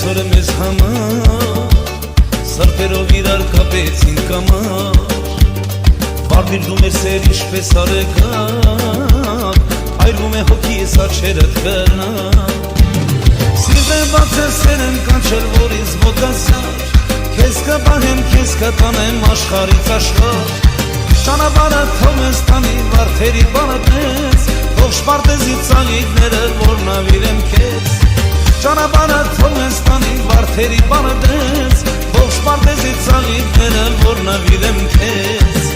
այսօր մեզ համար սրտերով իրար կապեցին կամար Վարդիր դու մեր սեր ինչպես արեգակ Այրվում է հոգիս աչերդ վերնակ Սիրտ է բացել սեր եմ կանչել որից ոտասար Քեզ կպահեմ, քեզ կտանեմ աշխարից աշխար Ճանապարհը թող մեզ տանի վարդերի բանտես Թող շպարտեզի ծաղիկները որ նավիրեմ քեզ Ճանապարհը թող մեզ տանի վարդերի բանտես Թող շպարտեզի ծաղիկները որ նավիրեմ քեզ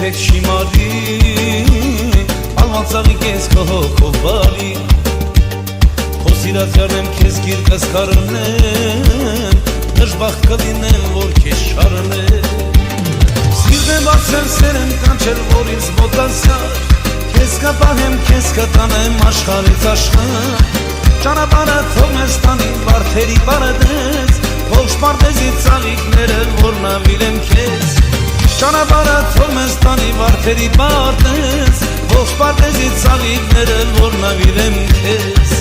Երբեք շիմարի Ալվանցաղի կեզ կհոգով բարի Հո սիրացյարնեմ կեզ գիրկս կարնեմ Նժբախ կլինեմ որ կեզ շարնեմ Սիրտ եմ բացել սեր եմ կանչել որից ոտասար Կեզ կպահեմ կեզ կտանեմ աշխարից աշխար Ճանապարհը թող մեզ տանի վարդերի բարդես Թող շպարտեզի ծաղիկները որ նավիրեմ քեզ Ճանապարհը թող մեզ տանի վարդերի բարտես Ողջ պարտեզի ծաղիկները որ նավիրեմ քեզ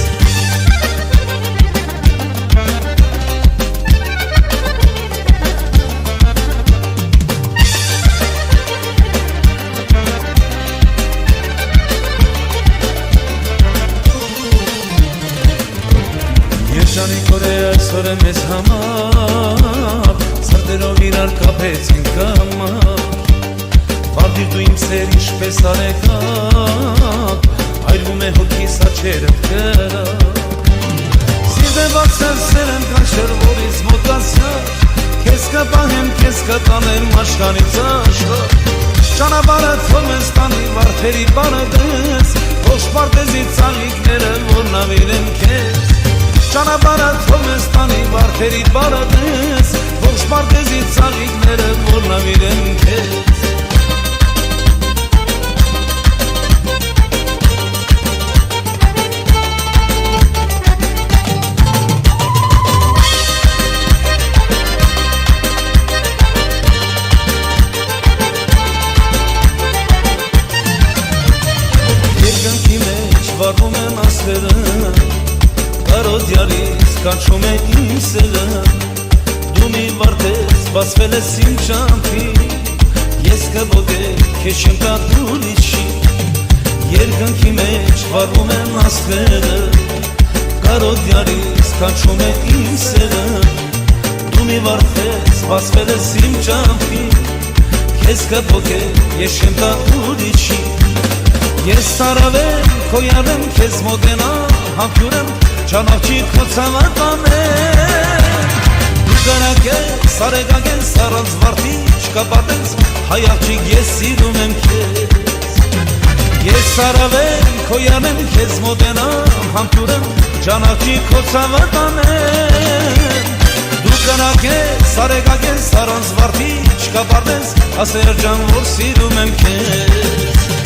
Երջանիկ օր է այսօր է մեզ համար Սրտերով իրար կապեցին կամար Վարդիր դու իմ սեր ինչպես արեգակ Այրվում է հոգիս աչերդ կրակ Սիրտ է բացել սեր եմ կանչել որից ոտասար Քեզ կպահեմ, քեզ կտանեմ աշխարից աշխար Ճանապարհը թող մեզ տանի վարդերի բանտես Ողջ պարտեզի ծաղիկները որ նավիրեմ քեզ Ճանապարհը թող մեզ տանի վարդերի բանտես Ողջ պարտեզի ծաղիկները որ նավիրեմ քեզ Երկնքի մեջ վառվում են աստղերը Կարոդյարից կանչում է իմ սերը Դու մի վարդես բացվել ես իմ ճամփի Ես կբոգեմ քեզ չեմ տա ուրիշի Երկնքի մեջ վառվում են աստղերը Կարոդյարից կանչում է իմ սերը Դու մի վարդես բացվել ես իմ ճամփի Ես կբոգեմ ես չեմ տա ուրիշի Ես սարավեմ, քո յարեմ, քեզ մոտենամ, համբյուրեմ, ճանաչի քո ցավականեմ Դու կրակ ես, արեգակ ես, առանց վարդի չկապատես, հայ աղջիկ ես սիրում եմ քեզ Ես սարավեմ, քո յարեմ, քեզ մոտենամ, համբյուրեմ, ճանաչի քո ցավականեմ Դու կրակ ես, արեգակ ես, առանց վարդի չկապատես, ասեր ջան որ սիրում եմ քեզ